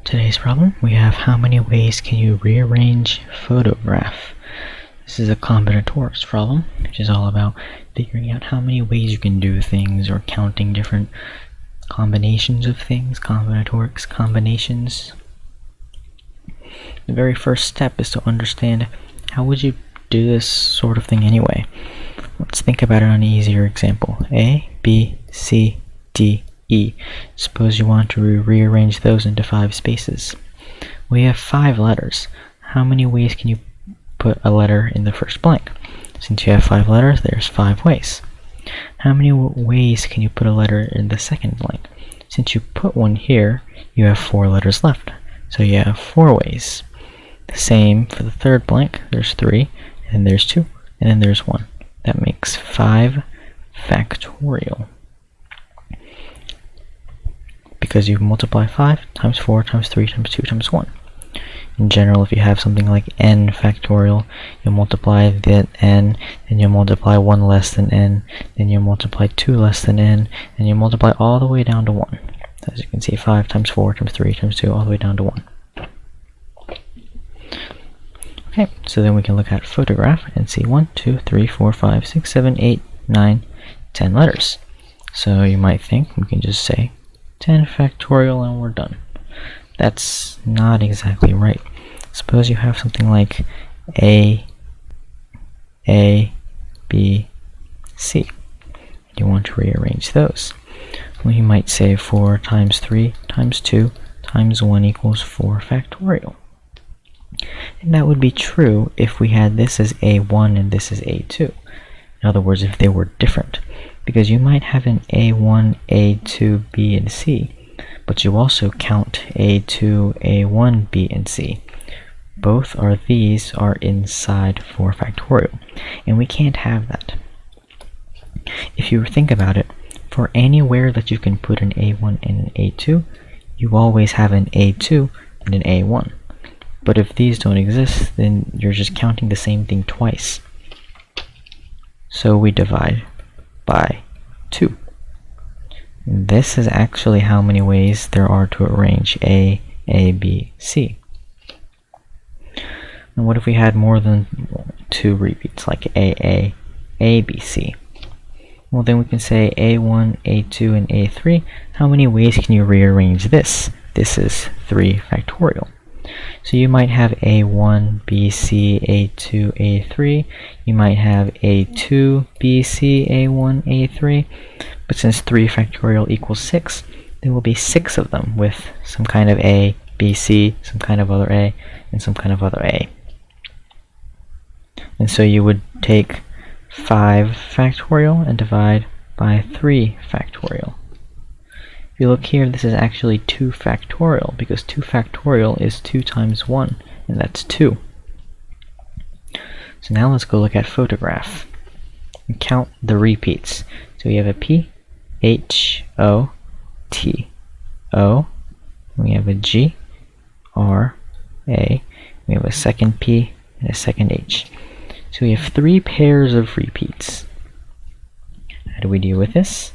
Today's problem, we have how many ways can you rearrange photograph? This is a combinatorics problem, which is all about figuring out how many ways you can do things or counting different combinations of things, combinatorics, combinations. The very first step is to understand how would you do this sort of thing anyway. Let's think about it on an easier example. A, B, C, D, E. Suppose you want to rearrange those into 5 spaces. We have 5 letters. How many ways can you put a letter in the first blank? Since you have 5 letters, there's 5 ways. How many ways can you put a letter in the second blank? Since you put one here, you have 4 letters left. So you have 4 ways. The same for the third blank. There's 3, and then there's 2, and then there's 1. That makes 5 factorial. Because you multiply 5 times 4 times 3 times 2 times 1. In general, if you have something like n factorial, you'll multiply that n, then you'll multiply 1 less than n, then you'll multiply 2 less than n, and you'll multiply all the way down to 1. As you can see, 5 times 4 times 3 times 2, all the way down to 1. Okay, so then we can look at photograph and see 1, 2, 3, 4, 5, 6, 7, 8, 9, 10 letters. So you might think we can just say 10 factorial and we're done. That's not exactly right. Suppose you have something like A, B, C. You want to rearrange those. Well, you might say 4 times 3 times 2 times 1 equals 4 factorial. And that would be true if we had this as A1 and this as A2. In other words, if they were different. Because you might have an A1, A2, B, and C, but you also count A2, A1, B, and C. Both of these are inside 4 factorial, and we can't have that. If you think about it, for anywhere that you can put an A1 and an A2, you always have an A2 and an A1. But if these don't exist, then you're just counting the same thing twice. So we divide by 2. This is actually how many ways there are to arrange A, B, C. And what if we had more than 2 repeats, like A, B, C? Well, then we can say A1, A2, and A3. How many ways can you rearrange this? This is 3 factorial. So you might have A1, B, C, A2, A3. You might have A2, B, C, A1, A3. But since 3 factorial equals 6, there will be 6 of them with some kind of A, B, C, some kind of other A, and some kind of other A. And so you would take 5 factorial and divide by 3 factorial. If you look here, this is actually 2 factorial, because 2 factorial is 2 times 1, and that's 2. So now let's go look at photograph and count the repeats. So we have a P, H, O, T, O. We have a G, R, A. We have a second P and a second H. So we have 3 pairs of repeats. How do we deal with this?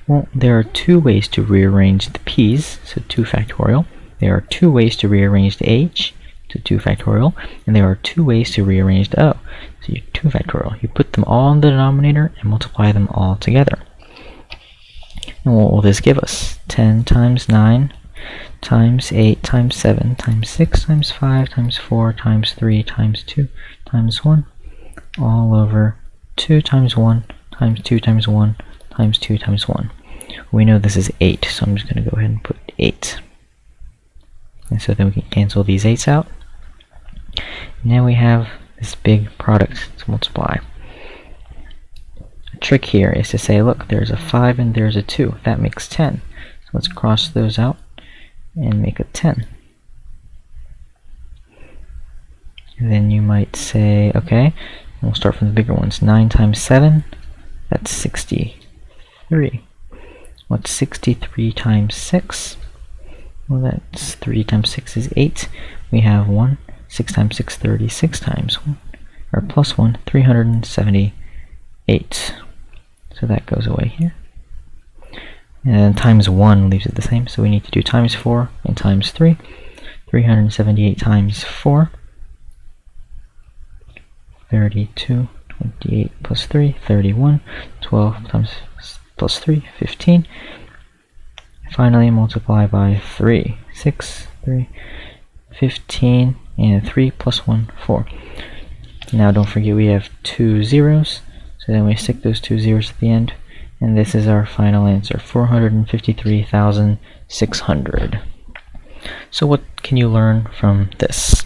Well, there are 2 ways to rearrange the P's, so 2 factorial. There are 2 ways to rearrange the H, so 2 factorial. And there are 2 ways to rearrange the O, so 2 factorial. You put them all in the denominator and multiply them all together. And what will this give us? 10 times 9 times 8 times 7 times 6 times 5 times 4 times 3 times 2 times 1 all over 2 times 1 times 2 times 1 times 2 times 1. We know this is 8, so I'm just going to go ahead and put 8. And so then we can cancel these 8s out. Now we have this big product to multiply. The trick here is to say, look, there's a 5 and there's a 2. That makes 10. So let's cross those out and make a 10. And then you might say, okay, we'll start from the bigger ones. 9 times 7, that's 63. What's 63 times 6? Well, that's 3 times 6 is 8. We have 1. 6 times 6, 36 times 1, or plus 1, 378. So that goes away here. And then times 1 leaves it the same, so we need to do times 4 and times 3. 378 times 4. 32. 28 plus 3, 31. 12 times plus 3, 15. Finally, multiply by 3. 6, 3, 15, and 3 plus 1, 4. Now don't forget we have 2 zeros, so then we stick those 2 zeros at the end, and this is our final answer, 453,600. So what can you learn from this?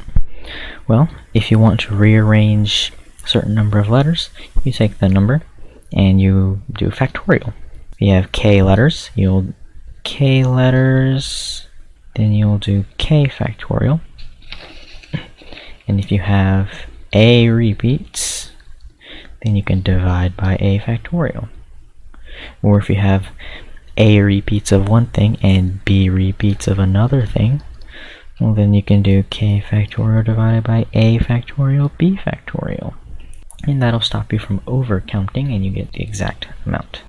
Well, if you want to rearrange a certain number of letters, you take the number and you do factorial. If you have k letters, you'll k letters, then you'll do k factorial. And if you have a repeats, then you can divide by a factorial. Or if you have a repeats of one thing and b repeats of another thing, well, then you can do k factorial divided by a factorial b factorial. And that'll stop you from overcounting and you get the exact amount.